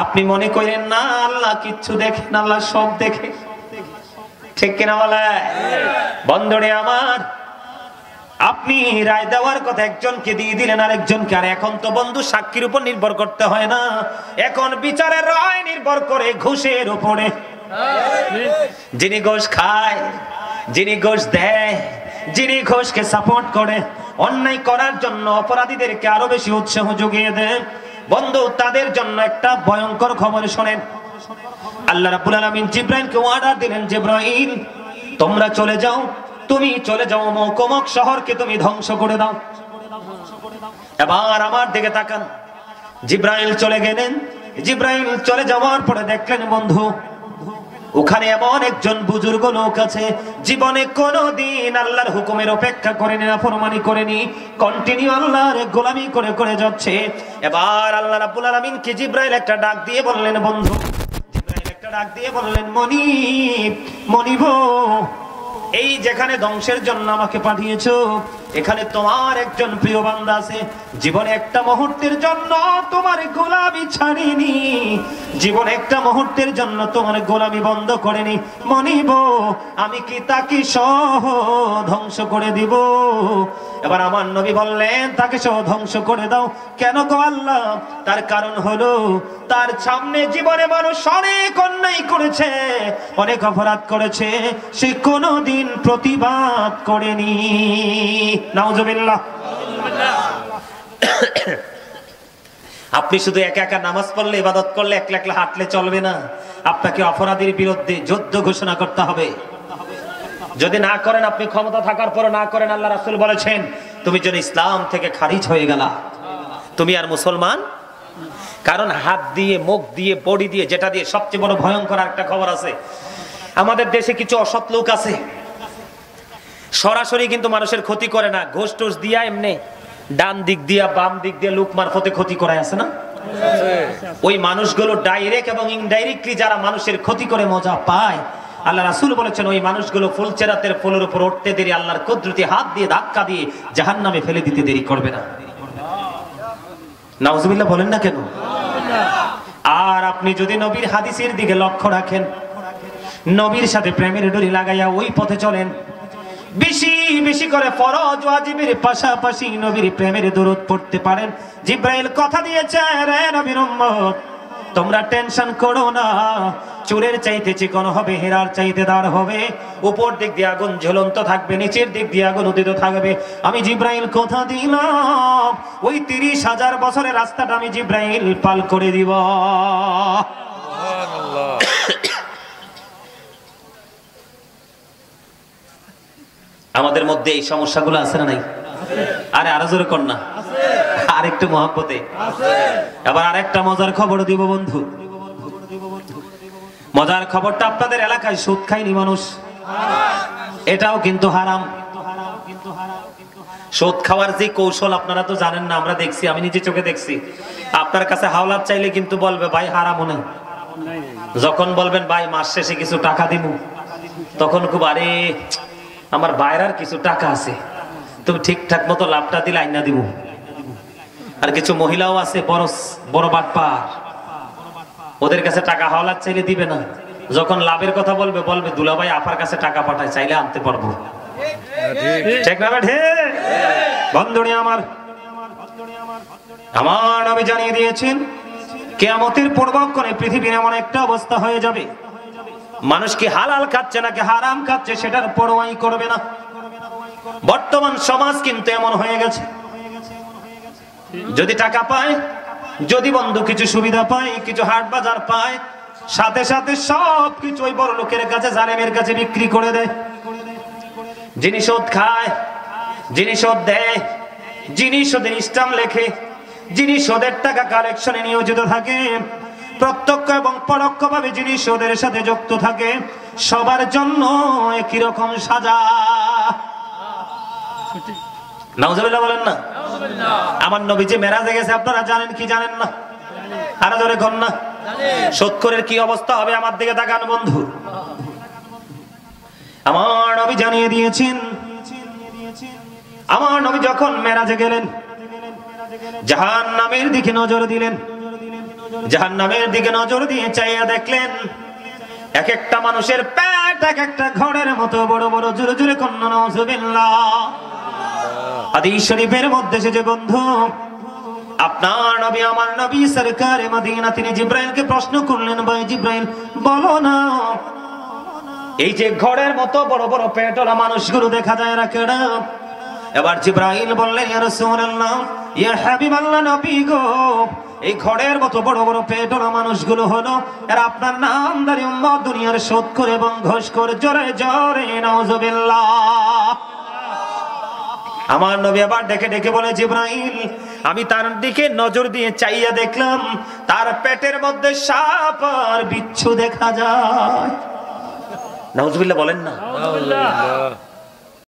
আপনি মনে করেন না আল্লাহ কিচ্ছু দেখেন, আল্লাহ সব দেখে, ঠিক কিনা বলে? বন্ধুরে আমার, আপনি রায় দেওয়ার কথা একজনকে দিয়ে দিলেন আরেকজনকে, আর এখন তো বন্ধু সাক্ষীর উপর নির্ভর করতে হয় না, এখন বিচারের রায় নির্ভর করে ঘুষের উপরে। যিনি ঘুষ খায়, যিনি ঘুষ দেয়, যিনি ঘুষকে সাপোর্ট করে, অন্যায় করার জন্য অপরাধীদেরকে আরো বেশি উৎসাহ জুগিয়ে দেয়, বন্ধু তাদের জন্য একটা ভয়ঙ্কর খবর শোনেন। আল্লাহ রাব্বুল আলামিন জিবরাইলকে অর্ডার দিলেন, জিবরাইল তোমরা চলে যাও, তুমি চলে যাও অমুক শহরকে তুমি ধ্বংস করে দাও। এবার আমার দিকে তাকান, জিবরাইল চলে গেলেন। জিবরাইল চলে যাওয়ার পরে দেখলেন বন্ধু ওখানে এমন একজন বুজুর্গ লোক আছে, জীবনে কোনোদিন আল্লাহর হুকুমের অপেক্ষা করেনি, নাফরমানি করেনি, কন্টিনিউ আল্লাহর গোলামি করে করে যাচ্ছে। এবার আল্লাহ রাব্বুল আলামিন কি জিবরাইল একটা ডাক দিয়ে বললেন, বন্ধু জিবরাইল একটা ডাক দিয়ে বললেন, মনিব মনিব, এই যেখানে ধ্বংসের জন্য আমাকে পাঠিয়েছো, এখানে তোমার একজন প্রিয় বান্দা আছে, জীবনে একটা মুহূর্তের জন্য তোমার গোলামি ছাড়িনি, জীবনে একটা মুহূর্তের জন্য তোমার গোলামি বন্ধ করেনি। মনিব আমি কি তাকে সহ ধ্বংস করে দিব? এবার আমার নবী বললেন, তাকে সহ ধ্বংস করে দাও। কেন গো আল্লাহ? তার কারণ হলো তার সামনে জীবনে মানুষ অনেক অন্যায় করেছে, অনেক অপরাধ করেছে, সে কোনোদিন প্রতিবাদ করেনি। নাউজুবিল্লাহ। আপনি শুধু একা একা নামাজ পড়লে, ইবাদত করলে, একলা একলা হাঁটলে চলবে না, আপনাকে অপরাধীর বিরুদ্ধে যুদ্ধ ঘোষণা করতে হবে। যদি না করেন, আপনি ক্ষমতা থাকার পর না করেন, আল্লাহ রাসূল বলেছেন তুমি যদি ইসলাম থেকে খারিজ হয়ে গেলা, তুমি আর মুসলমান। কারণ হাত দিয়ে, মুখ দিয়ে, বডি দিয়ে, যেটা দিয়ে সবচেয়ে বড় ভয়ঙ্কর একটা খবর আছে, আমাদের দেশে কিছু অসৎ লোক আছে, সরাসরি কিন্তু মানুষের ক্ষতি করে না, ঘুষ টুস দিয়া এমনি ডান দিক দিয়া বাম দিক দিয়ে লোক মারফতে ক্ষতি করায়, আছে না? ওই মানুষগুলো ডাইরেক্ট এবং ইনডাইরেক্টলি যারা মানুষের ক্ষতি করে মজা পায়, আল্লাহ রাসূল বলেছেন ওই মানুষগুলো ফুলচেরাতের ফুলের উপর উঠতে দেরি আল্লাহর কুদরতি হাত দিয়ে ধাক্কা দিয়ে জাহান্নামে ফেলে দিতে দেরি করবে না। নাউজুবিল্লাহ বলেন না কেন? আর আপনি যদি নবীর হাদিসের দিকে লক্ষ্য রাখেন, নবীর সাথে প্রেমের ডোরি লাগাইয়া ওই পথে চলেন, বেশি বেশি করে ফরজ ওয়াজিবের পাশাপাশি নবীর প্রেমের দরুদ পড়তে পারেন, জিবরাইল কথা দিয়েছে, রে নবীর উম্মত তোমরা টেনশন করো না, চুলের চাইতে চিকন হবে, হীরার চাইতে দাঁড় হবে, উপর দিক দিয়ে আগুন ঝুলন্ত থাকবে, নিচের দিক দিয়ে আগুন উদিত থাকবে। আমি জিবরাইল কথা দিলাম, ওই 30,000 বছরের রাস্তাটা আমি জিবরাইল পাল করে দিব। সুবহানাল্লাহ। আমাদের মধ্যে এই সমস্যাগুলো আছে না নাই? আরে আরো জোরে কর না, আর একটু মহব্বতে। এবার আরেকটা মজার খবর দিব বন্ধু। মজার খবরটা, আপনাদের এলাকায় সুদ খায়নি মানুষ, এটাও কিন্তু হারাম। সুদ খাওয়ার যে কৌশল আপনারা তো জানেন না, আমরা দেখছি, আমি নিজে চোখে দেখছি। আপনার কাছে হাওলাত চাইলে কিন্তু বলবে ভাই হারামও নেই, যখন বলবেন ভাই মাস শেষে কিছু টাকা দিব, তখন খুব আরে আমার বাইরের কিছু টাকা আছে, তুমি ঠিকঠাক মতো লাভটা দিলে আইনা দিব। আর কিছু মহিলাও আছে বড় বড় বাটপার, ওদের কাছে টাকা হাওলাত চাইলে দিবে না, যখন লাভের কথা বলবে বলবে দুলাভাই আপার কাছে টাকা পাঠায়, চাইলে আনতে পারবো। ঠিক না বেঠে? বন্ধুরে আমার, আমার নবী জানিয়ে দিয়েছেন কিয়ামতের পূর্বক্ষণে পৃথিবীর এমন একটা অবস্থা হয়ে যাবে, মানুষ কি হালাল খাচ্ছে নাকি হারাম খাচ্ছে সেটার পরোয়াই করবে না। বর্তমান সমাজ কিন্তু এমন হয়ে গেছে, যদি টাকা পায়, যদি বন্ধু কিছু সুবিধা পায়, কিছু হাট বাজার পায়, সাথে সাথে সব কিছু ওই বড় লোকের কাছে, জালেমের কাছে বিক্রি করে দেয়। যিনি সুদ খায়, যিনি সুদ দেয়, যিনি সুদের স্ট্যাম্প লেখে, যিনি সুদের টাকা কালেকশনে নিয়োজিত থাকে, প্রত্যক্ষ এবং পরোক্ষভাবে যিনি সুদের সাথে যুক্ত থাকে, সবার জন্য একই রকম সাজা। নাউজুবিল্লাহ বলেন না? আমার নবী যে মেরাজে গেছে আপনারা জানেন কি জানেন না? আরো জোরে কর না। সুদখোরের কি অবস্থা হবে আমার দিকে তাকান বন্ধু। আমার নবী জানিয়ে দিয়েছেন, আমার নবী যখন মেরাজে গেলেন, জাহান্নামের দিকে নজর দিলেন, জাহান্নামের দিকে নজর দিয়ে চাইয়া দেখলেন এক একটা মানুষের পেট এক একটা ঘরের মতো বড় বড়, জোরে জোরে কন্যা নাউজুবিল্লাহ। হাদিস শরীফের মধ্যে এসেছে বন্ধু, আপনার নবী আমার নবী সরকারে মদিনা তিনি জিব্রাইলকে প্রশ্ন করলেন, ভাই জিব্রাইল বলো না, এই যে ঘরের মতো বড় বড় পেটওয়ালা মানুষগুলো দেখা যায় এরা কেডা? এবার জিব্রাইল বললেন, ইয়া রাসূলুল্লাহ, ইয়া হাবিবাল্লাহ, নবী গো, এই ঘরের মতো বড় বড় পেটওয়ালা মানুষগুলো হলো এরা আপনার নামদারি উম্মত, দুনিয়ার শোধ করে এবং ঘোষ করে, জোরে জোরে নাউজুবিল্লাহ। আমার নবী আবার ডেকে ডেকে বলে, জিব্রাইল আমি তার দিকে নজর দিয়ে চাইয়া দেখলাম তার পেটের মধ্যে সাপ আর বিচ্ছু দেখা যায়। নাউজুবিল্লাহ বলেন না।